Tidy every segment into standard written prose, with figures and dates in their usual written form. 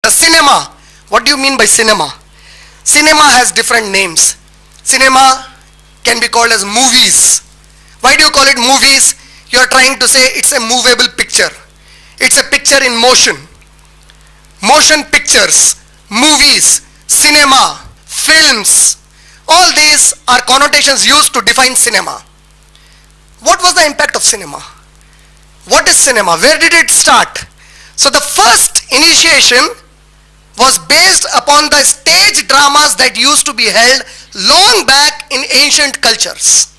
The cinema. What do you mean by cinema? Cinema has different names. Cinema can be called as movies. Why do you call it movies? You are trying to say it's a movable picture. It's a picture in motion. Motion pictures, movies, cinema, films, all these are connotations used to define cinema. What was the impact of cinema? What is cinema? Where did it start? So the first initiation was based upon the stage dramas that used to be held long back in ancient cultures.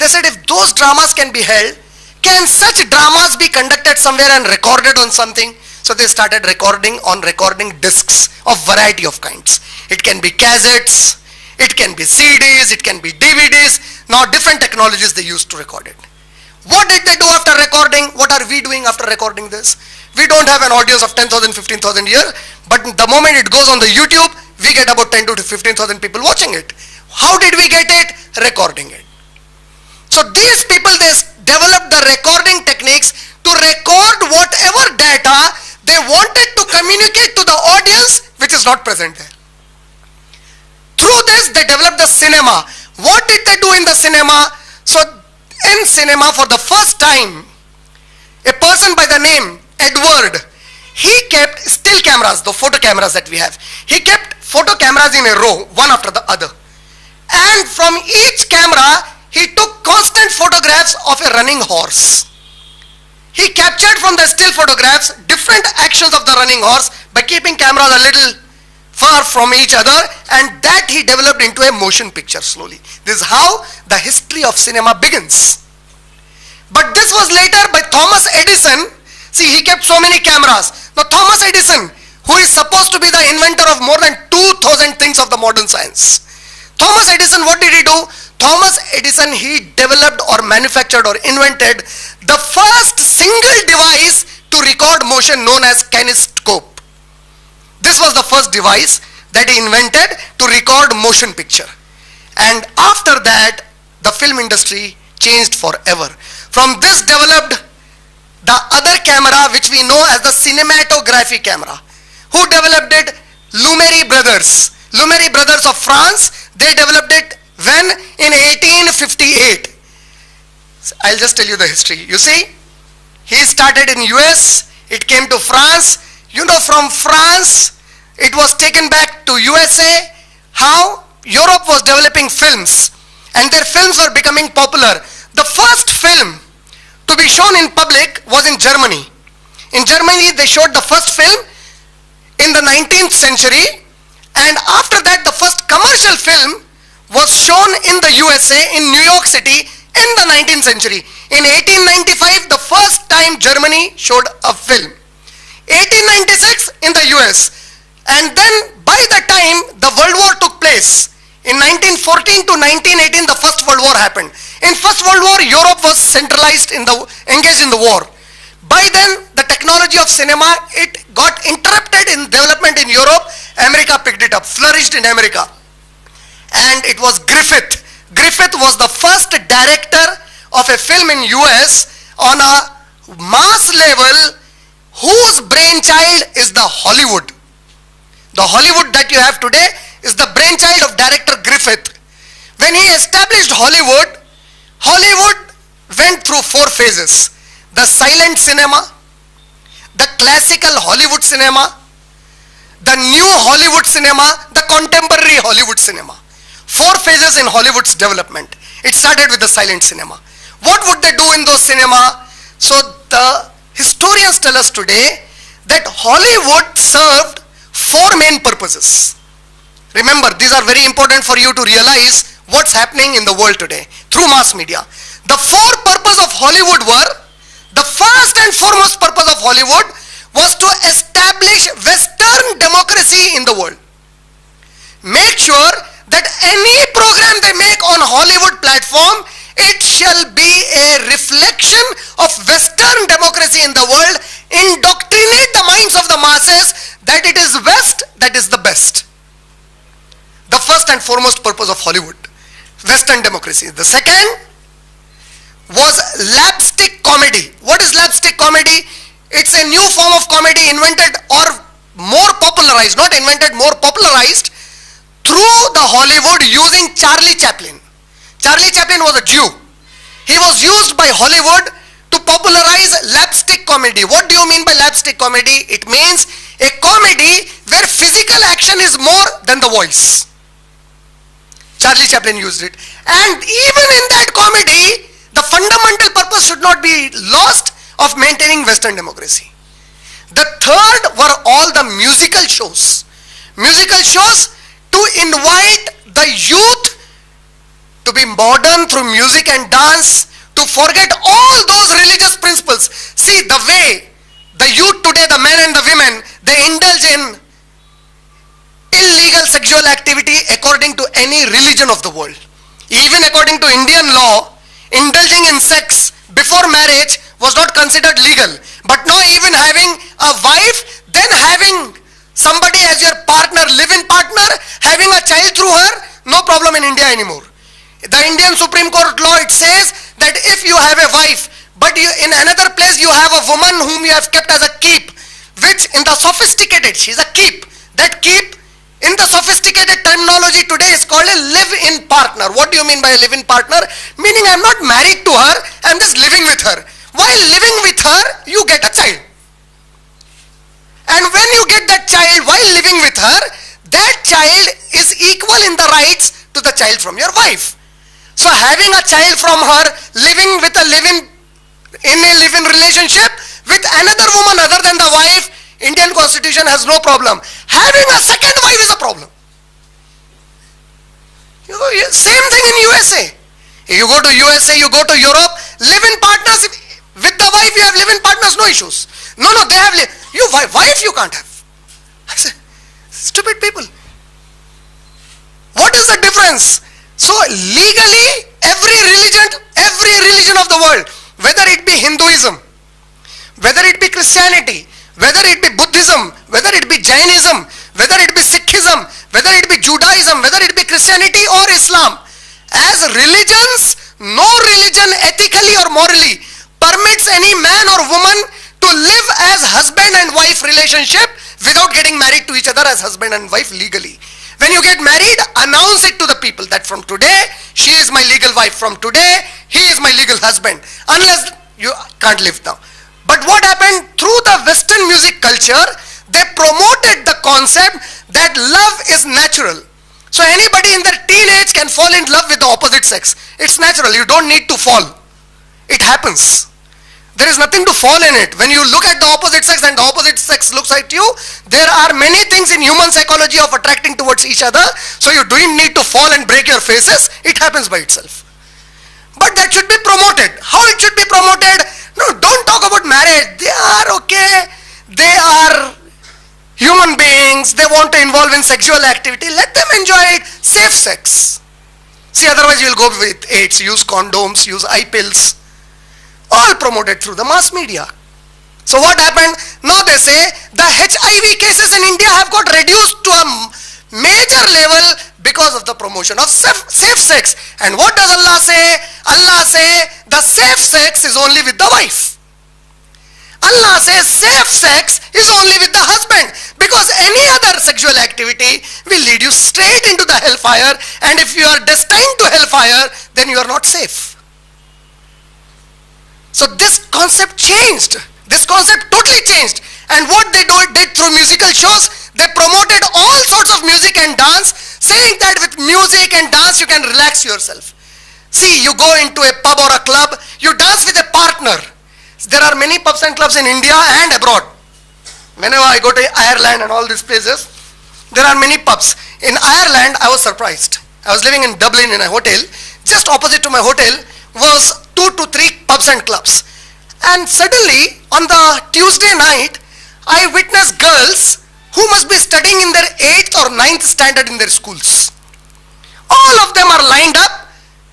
They said, if those dramas can be held, can such dramas be conducted somewhere and recorded on something? So they started recording on recording discs of variety of kinds. It can be cassettes, it can be CDs, it can be DVDs. Now different technologies they used to record it. What did they do after recording? What are we doing after recording this? We don't have an audience of 10,000, 15,000 here, but the moment it goes on the YouTube, we get about 10 to 15,000 people watching it. How did we get it? Recording it. So these people, they developed the recording techniques to record whatever data they wanted to communicate to the audience which is not present there. Through this they developed the cinema. What did they do in the cinema? So in cinema, for the first time, a person by the name Edward, he kept still cameras, the photo cameras that we have. He kept photo cameras in a row, one after the other. And from each camera, he took constant photographs of a running horse. He captured from the still photographs different actions of the running horse by keeping cameras a little far from each other, and that he developed into a motion picture slowly. This is how the history of cinema begins. But this was later by Thomas Edison. See, he kept so many cameras. Now Thomas Edison, who is supposed to be the inventor of more than 2,000 things of the modern science. Thomas Edison, what did he do? Thomas Edison, he developed or manufactured or invented the first single device to record motion known as kinescope. This was the first device that he invented to record motion picture. And after that, the film industry changed forever. From this developed the other camera which we know as the cinematography camera. Who developed it? Lumiere brothers. Lumiere brothers of France, they developed it when? In 1858. I'll just tell you the history. You see, he started in US, it came to France. You know, from France, it was taken back to USA. How? Europe was developing films and their films were becoming popular. The first film to be shown in public was in Germany. In Germany, they showed the first film in the 19th century, and after that the first commercial film was shown in the USA, in New York City, in the 19th century. In 1895, the first time Germany showed a film. 1896 in the US. And then by the time the World War took place, in 1914 to 1918, the First World War happened. In First World War, Europe was centralized engaged in the war. By then, the technology of cinema, it got interrupted in development in Europe. America picked it up, flourished in America. And it was Griffith. Griffith was the first director of a film in US on a mass level whose brainchild is the Hollywood. The Hollywood that you have today is the brainchild of director Griffith. When he established Hollywood, Hollywood went through 4 phases. The silent cinema, the classical Hollywood cinema, the new Hollywood cinema, the contemporary Hollywood cinema. 4 phases in Hollywood's development. It started with the silent cinema. What would they do in those cinema? So the historians tell us today that Hollywood served 4 main purposes. Remember, these are very important for you to realize what's happening in the world today through mass media. The 4 purposes of Hollywood were, the first and foremost purpose of Hollywood was to establish Western democracy in the world. Make sure that any program they make on Hollywood platform, it shall be a reflection of Western democracy in the world, indoctrinate the minds of the masses that it is West that is the best. The first and foremost purpose of Hollywood, Western democracy. The second was slapstick comedy. What is slapstick comedy? It's a new form of comedy invented or more popularized, not invented, more popularized through the Hollywood using Charlie Chaplin. Charlie Chaplin was a Jew. He was used by Hollywood to popularize slapstick comedy. What do you mean by slapstick comedy? It means a comedy where physical action is more than the voice. Charlie Chaplin used it. And even in that comedy, the fundamental purpose should not be lost of maintaining Western democracy. The third were all the musical shows. Musical shows to invite the youth to be modern through music and dance, to forget all those religious principles. See the way the youth today, the men and the women, they indulge in illegal sexual activity according to any religion of the world. Even according to Indian law, indulging in sex before marriage was not considered legal. But now even having a wife, then having somebody as your partner, live-in partner, having a child through her, no problem in India anymore. The Indian Supreme Court law, it says that if you have a wife, but you, in another place you have a woman whom you have kept as a keep, which in the sophisticated, she's a keep. That keep in the sophisticated terminology today is called a live-in partner. What do you mean by a live-in partner? Meaning I'm not married to her, I'm just living with her. While living with her, you get a child. And when you get that child while living with her, that child is equal in the rights to the child from your wife. So having a child from her, living with a in a live-in relationship with another woman other than the wife, Indian constitution has no problem. Having a second wife is a problem. Same thing in USA. You go to USA, you go to Europe, live-in partners, with the wife you have live-in partners, no issues. No, they have, wife you can't have. I say, stupid people. What is the difference? So legally, every religion of the world, whether it be Hinduism, whether it be Christianity, whether it be Buddhism, whether it be Jainism, whether it be Sikhism, whether it be Judaism, whether it be Christianity or Islam, as religions, no religion ethically or morally permits any man or woman to live as husband and wife relationship without getting married to each other as husband and wife legally. When you get married, announce it to the people that from today, she is my legal wife. From today, he is my legal husband. Unless you can't live now. But what happened through the Western music culture, they promoted the concept that love is natural. So anybody in their teenage can fall in love with the opposite sex. It's natural. You don't need to fall. It happens. There is nothing to fall in it. When you look at the opposite sex and the opposite sex looks at you, there are many things in human psychology of attracting towards each other. So you don't need to fall and break your faces. It happens by itself. But that should be promoted. How it should be promoted? No, don't talk about marriage. They are okay. They are human beings. They want to involve in sexual activity. Let them enjoy it. Safe sex. See, otherwise you will go with AIDS, use condoms, use eye pills. All promoted through the mass media. So what happened? Now they say the HIV cases in India have got reduced to a major level because of the promotion of safe sex. And what does Allah say? Allah say the safe sex is only with the wife. Allah says safe sex is only with the husband, because any other sexual activity will lead you straight into the hellfire, and if you are destined to hellfire, then you are not safe. So this concept changed. This concept totally changed. And what they did through musical shows, they promoted all sorts of music and dance, saying that with music and dance you can relax yourself. See, you go into a pub or a club, you dance with a partner. There are many pubs and clubs in India and abroad. Whenever I go to Ireland and all these places, there are many pubs. In Ireland, I was surprised. I was living in Dublin in a hotel. Just opposite to my hotel was 2 to 3 pubs and clubs. And suddenly, on the Tuesday night, I witnessed girls who must be studying in their 8th or 9th standard in their schools. All of them are lined up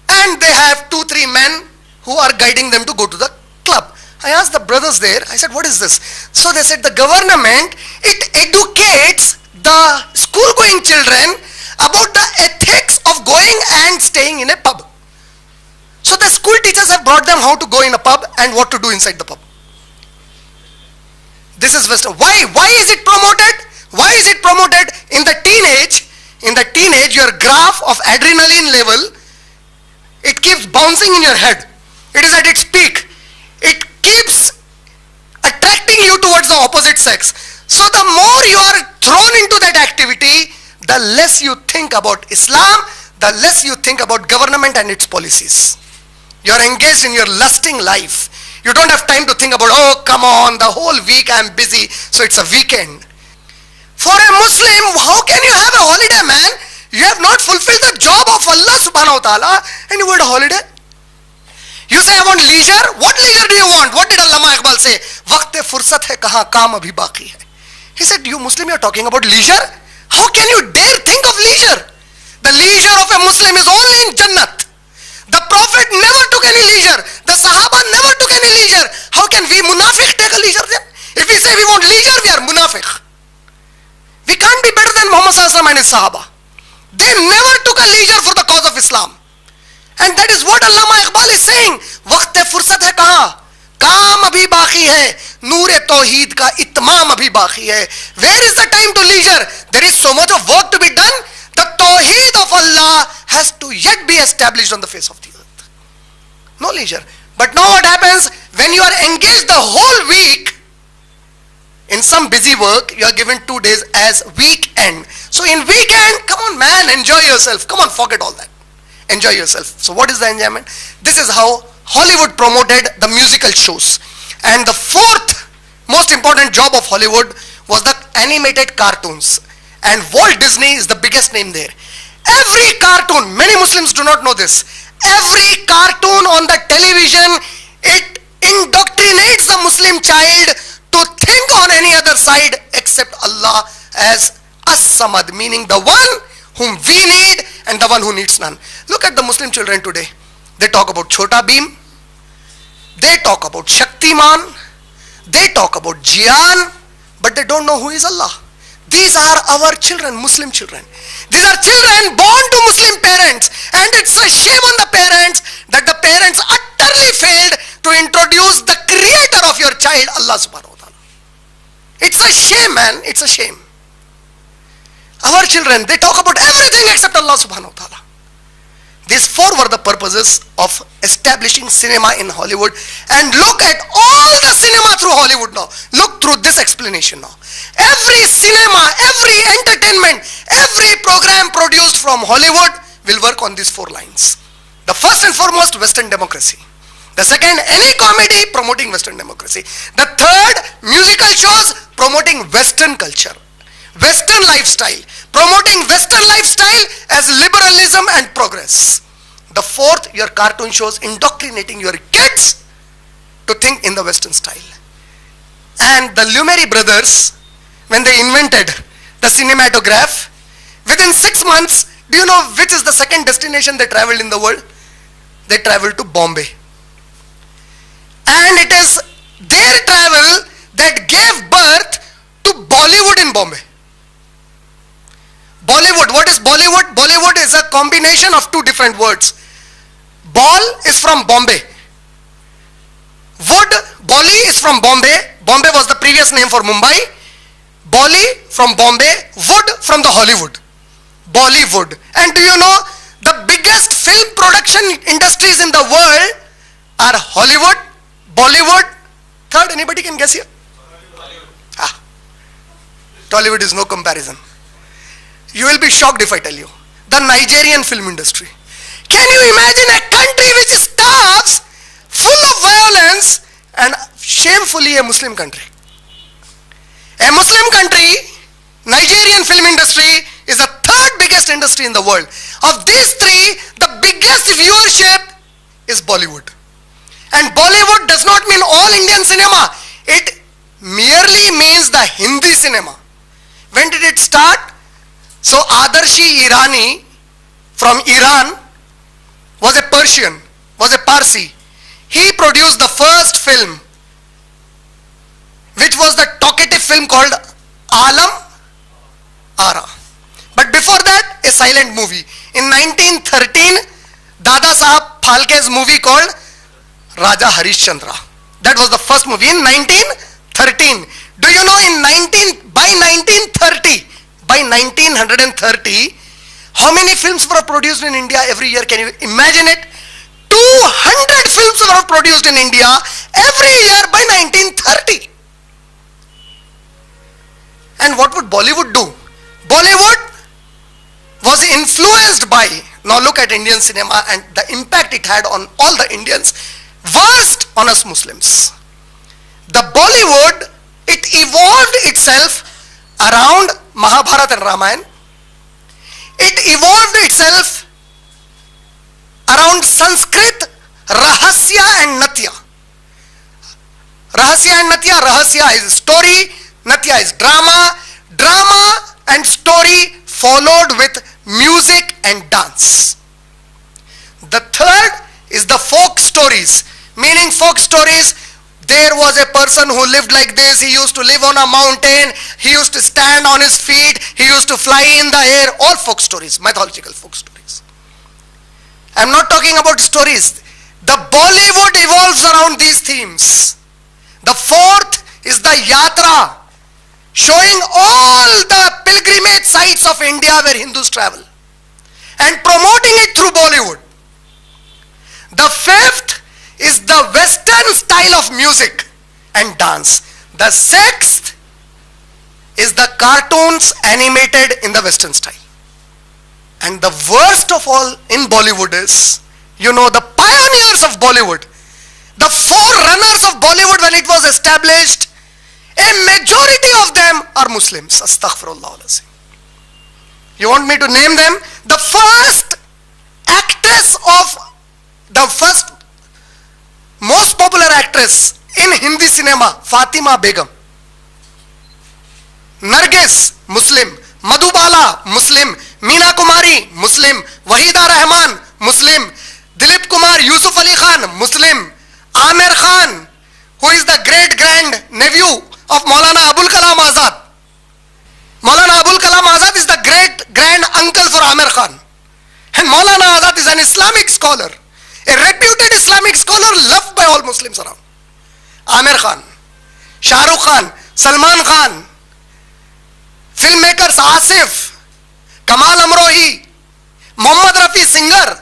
and they have 2-3 men who are guiding them to go to the club. I asked the brothers there, I said, what is this? So they said, the government, it educates the school-going children about the ethics of going and staying in a pub. So the school teachers have brought them how to go in a pub and what to do inside the pub. This is Western. Why? Why is it promoted? Why is it promoted? In the teenage, your graph of adrenaline level, it keeps bouncing in your head. It is at its peak. It keeps attracting you towards the opposite sex. So the more you are thrown into that activity, the less you think about Islam, the less you think about government and its policies. You are engaged in your lusting life. You don't have time to think about, oh come on, the whole week I am busy, so it's a weekend. For a Muslim, how can you have a holiday, man? You have not fulfilled the job of Allah subhanahu wa ta'ala and you want a holiday? You say I want leisure. What leisure do you want? What did Allama Iqbal say? Waqt fursat hai kaha, kaam abhi baqi hai. He said, you Muslim, you are talking about leisure? How can you dare think of leisure? The leisure of a Muslim is only in Jannat. The Prophet never took any leisure. The Sahaba never took any leisure. How can we Munafiq take a leisure then? If we say we want leisure, we are Munafiq. We can't be better than Muhammad Sallallahu Alaihi Wasallam and his Sahaba. They never took a leisure for the cause of Islam. And that is what Allama Iqbal is saying. Waqt fursat hai kaha? Kaam abhi baqi hai. Noor-e Tawheed ka itmam abhi baqi hai. Where is the time to leisure? There is so much of work to be done. The Tawheed of Allah has to yet be established on the face of the earth. No leisure. But now what happens? When you are engaged the whole week in some busy work, you are given 2 days as weekend. So in weekend, come on man, enjoy yourself. Come on, forget all that. Enjoy yourself. So what is the enjoyment? This is how Hollywood promoted the musical shows. And the fourth most important job of Hollywood was the animated cartoons. And Walt Disney is the biggest name there. Every cartoon, many Muslims do not know this. Every cartoon on the television, it indoctrinates the Muslim child to think on any other side except Allah as As-Samad, meaning the one whom we need and the one who needs none. Look at the Muslim children today. They talk about Chota Bheem, they talk about Shaktiman, they talk about Jian, but they don't know who is Allah. These are our children, Muslim children. These are children born to Muslim parents, and it's a shame on the parents that the parents utterly failed to introduce the creator of your child, Allah subhanahu wa ta'ala. It's a shame, man, it's a shame. Our children, they talk about everything except Allah subhanahu wa ta'ala. These four were the purposes of establishing cinema in Hollywood. And look at all the cinema through Hollywood now. Look through this explanation now. Every cinema, every entertainment, every program produced from Hollywood will work on these 4 lines. The first and foremost, Western democracy. The second, any comedy promoting Western democracy. The third, musical shows promoting Western culture, Western lifestyle, promoting Western lifestyle as liberalism and progress. The fourth, your cartoon shows indoctrinating your kids to think in the Western style. And the Lumiere brothers, when they invented the cinematograph, within 6 months, do you know which is the second destination they traveled in the world? They traveled to Bombay. And it is their travel that gave birth to Bollywood in Bombay. Bollywood, what is Bollywood? Bollywood is a combination of 2 different words. Ball is from Bombay. Wood, Bolly is from Bombay. Bombay was the previous name for Mumbai. Bolly from Bombay, wood from the Hollywood. Bollywood. And do you know the biggest film production industries in the world are Hollywood, Bollywood, third, anybody can guess here? Tollywood is no comparison. You will be shocked if I tell you. The Nigerian film industry. Can you imagine a country which starves, full of violence, and shamefully a Muslim country? A Muslim country, Nigerian film industry is the 3rd biggest industry in the world. Of these 3, the biggest viewership is Bollywood. And Bollywood does not mean all Indian cinema. It merely means the Hindi cinema. When did it start? So Adarshi Irani from Iran was a Persian, was a Parsi. He produced the first film, which was the talkative film called Alam Ara. But before that, a silent movie. In 1913, Dada Sahab Phalke's movie called Raja Harishchandra. That was the first movie in 1913. Do you know in by 1930, by 1930, how many films were produced in India every year? Can you imagine it? 200 films were produced in India every year by 1930. And what would Bollywood do? Bollywood was influenced by, now look at Indian cinema and the impact it had on all the Indians, worst on us Muslims. The Bollywood, it evolved itself around Mahabharata and Ramayana. It evolved itself around Sanskrit, Rahasya and Natya. Rahasya and Natya, Rahasya is story, Natya is drama. Drama and story followed with music and dance. The third is the folk stories, meaning folk stories, there was a person who lived like this, he used to live on a mountain, he used to stand on his feet, he used to fly in the air, all folk stories, mythological folk stories. I am not talking about stories. The Bollywood evolves around these themes. The fourth is the Yatra, showing all the pilgrimage sites of India where Hindus travel and promoting it through Bollywood. The fifth is the Western style of music and dance. The sixth is the cartoons animated in the Western style. And the worst of all in Bollywood is, you know, the pioneers of Bollywood, the forerunners of Bollywood when it was established, a majority of them are Muslims. Astaghfirullah. You want me to name them? The first actress of, the first most popular actress in Hindi cinema, Fatima Begum. Nargis, Muslim. Madhubala, Muslim. Meena Kumari, Muslim. Wahida Rahman, Muslim. Dilip Kumar, Yusuf Ali Khan, Muslim. Amir Khan, who is the great grand nephew of Maulana Abul Kalam Azad. Maulana Abul Kalam Azad is the great grand uncle for Amir Khan. And Maulana Azad is an Islamic scholar, a reputed Islamic scholar loved by all Muslims around. Amir Khan, Shah Rukh Khan, Salman Khan, filmmakers Asif, Kamal Amrohi, Mohammad Rafi, singer.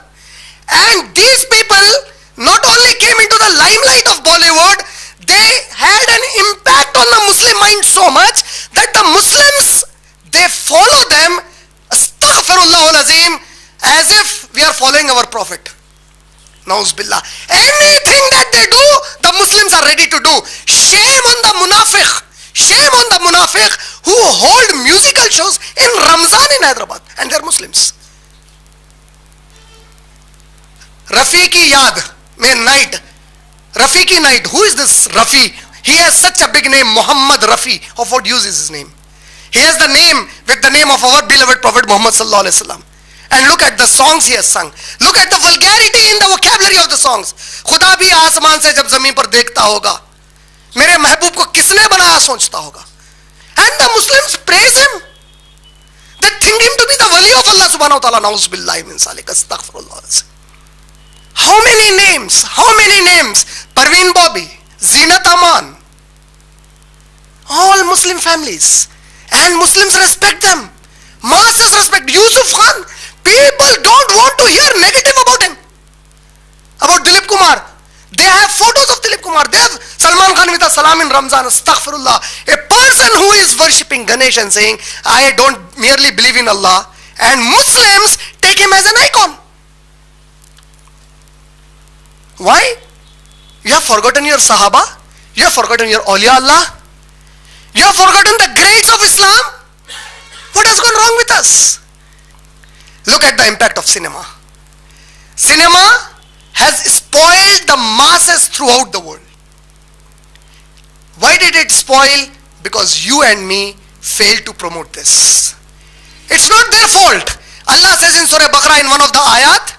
And these people not only came into the limelight of Bollywood, they had an impact on the Muslim mind so much that the Muslims, they follow them, astaghfirullah al-azim, as if we are following our prophet. Nauz billah. Anything that they do, the Muslims are ready to do. Shame on the munafiq. Shame on the munafiq who hold musical shows in Ramzan in Hyderabad, and they are Muslims. Rafiqi Yad, may night. Rafiqi night. Who is this Rafi? He has such a big name, Muhammad Rafi. Of what use is his name? He has the name with the name of our beloved Prophet Muhammad sallallahu alaihi wasallam. And look at the songs he has sung. Look at the vulgarity in the vocabulary of the songs. खुदा भी आसमान से जब जमीन पर देखता होगा, मेरे महबूब को किसने बनाया सोचता होगा. And the Muslims praise him. They think him to be the wali of Allah subhanahu wa ta'ala. Nauz billahi min salik. Astaghfirullah. How many names? How many names? Parveen Bobby, Zinat Aman. All Muslim families. And Muslims respect them. Masses respect. Yusuf Khan. People don't want to hear negative about him. About Dilip Kumar. They have photos of Dilip Kumar. They have Salman Khan with a salam in Ramzan. Astaghfirullah. A person who is worshipping Ganesh and saying, I don't merely believe in Allah. And Muslims take him as an icon. Why? You have forgotten your Sahaba. You have forgotten your Awliya Allah. You have forgotten the greats of Islam. What has gone wrong with us? Look at the impact of cinema. Cinema has spoiled the masses throughout the world. Why did it spoil? Because you and me failed to promote this. It's not their fault. Allah says in Surah Baqarah in one of the ayat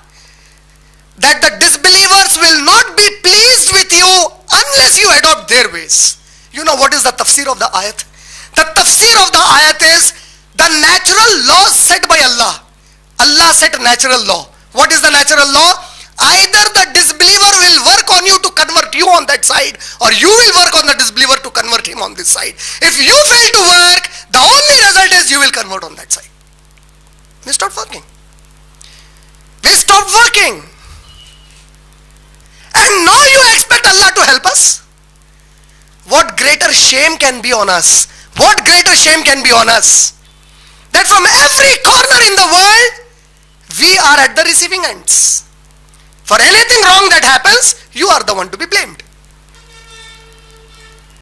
that the disbelievers will not be pleased with you unless you adopt their ways. You know what is the tafsir of the ayat? The tafsir of the ayat is the natural laws set by Allah. Allah set natural law. What is the natural law? Either the disbeliever will work on you to convert you on that side, or you will work on the disbeliever to convert him on this side. If you fail to work, The only result is you will convert on that side. We stopped working. We stopped working. And now you expect Allah to help us? What greater shame can be on us? What greater shame can be on us? That from every corner in the world, we are at the receiving ends. For anything wrong that happens, you are the one to be blamed.